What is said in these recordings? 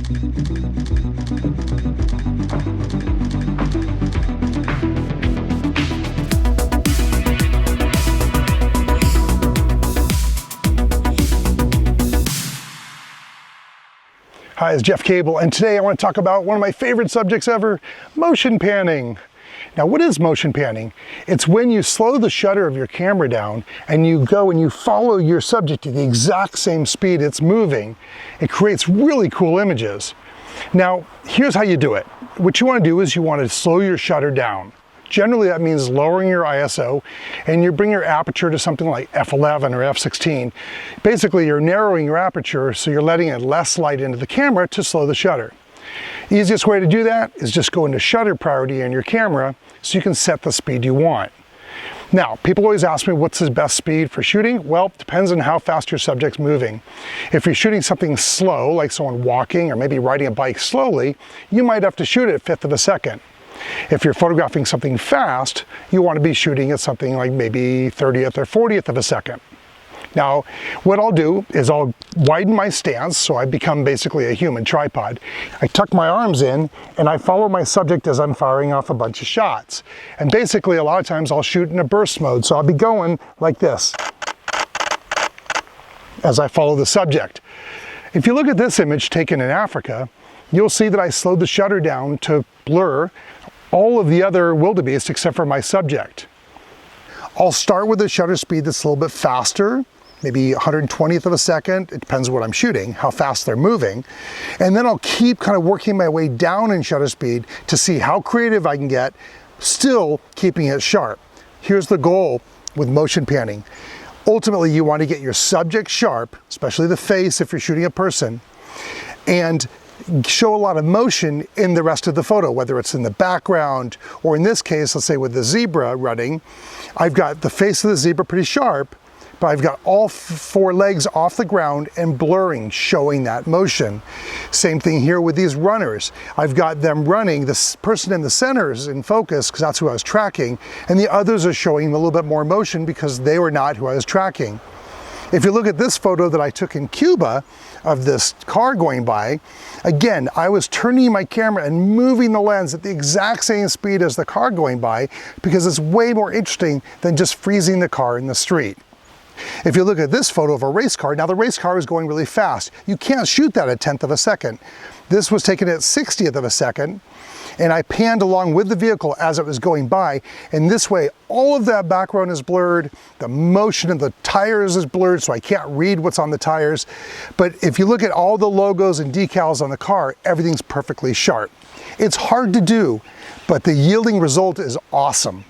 Hi, it's Jeff Cable, and today I want to talk about one of my favorite subjects ever, motion panning. Now, what is motion panning? It's when you slow the shutter of your camera down and you go and you follow your subject at the exact same speed it's moving. It creates really cool images. Now, here's how you do it. What you want to do is you want to slow your shutter down. Generally, that means lowering your ISO, and you bring your aperture to something like f11 or f16. Basically, you're narrowing your aperture, so you're letting in less light into the camera to slow the shutter. Easiest way to do that is just go into shutter priority in your camera so you can set the speed you want. Now, people always ask me what's the best speed for shooting? Well, it depends on how fast your subject's moving. If you're shooting something slow, like someone walking or maybe riding a bike slowly, you might have to shoot at 1/5 of a second. If you're photographing something fast, you want to be shooting at something like maybe 30th or 40th of a second. Now, what I'll do is I'll widen my stance so I become basically a human tripod. I tuck my arms in and I follow my subject as I'm firing off a bunch of shots. And basically, a lot of times I'll shoot in a burst mode, so I'll be going like this as I follow the subject. If you look at this image taken in Africa, you'll see that I slowed the shutter down to blur all of the other wildebeest except for my subject. I'll start with a shutter speed that's a little bit faster, maybe 120th of a second. It depends what I'm shooting, how fast they're moving. And then I'll keep kind of working my way down in shutter speed to see how creative I can get, still keeping it sharp. Here's the goal with motion panning. Ultimately, you want to get your subject sharp, especially the face if you're shooting a person, and show a lot of motion in the rest of the photo, whether it's in the background, or in this case, let's say with the zebra running, I've got the face of the zebra pretty sharp, but I've got all four legs off the ground and blurring, showing that motion. Same thing here with these runners. I've got them running, this person in the center is in focus because that's who I was tracking, and the others are showing a little bit more motion because they were not who I was tracking. If you look at this photo that I took in Cuba of this car going by, again, I was turning my camera and moving the lens at the exact same speed as the car going by because it's way more interesting than just freezing the car in the street. If you look at this photo of a race car, now the race car is going really fast. You can't shoot that at 1/10 of a second. This was taken at 60th of a second, and I panned along with the vehicle as it was going by, and this way all of that background is blurred, the motion of the tires is blurred, so I can't read what's on the tires. But if you look at all the logos and decals on the car, everything's perfectly sharp. It's hard to do, but the yielding result is awesome.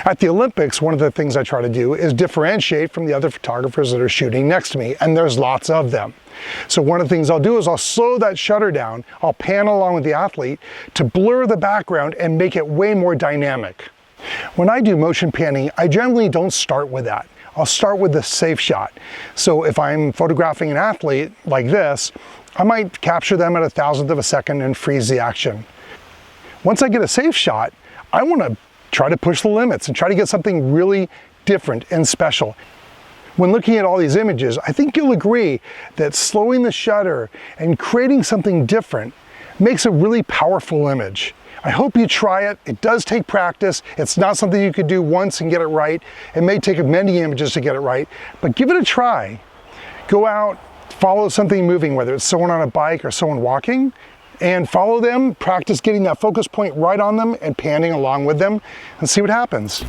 At the Olympics, one of the things I try to do is differentiate from the other photographers that are shooting next to me, and there's lots of them. So one of the things I'll do is I'll slow that shutter down, I'll pan along with the athlete to blur the background and make it way more dynamic. When I do motion panning, I generally don't start with that. I'll start with the safe shot. So if I'm photographing an athlete like this, I might capture them at 1/1000th of a second and freeze the action. Once I get a safe shot, I want to try to push the limits and try to get something really different and special. When looking at all these images, I think you'll agree that slowing the shutter and creating something different makes a really powerful image. I hope you try it. It does take practice. It's not something you could do once and get it right. It may take many images to get it right, but give it a try. Go out, follow something moving, whether it's someone on a bike or someone walking, and follow them, practice getting that focus point right on them and panning along with them and see what happens.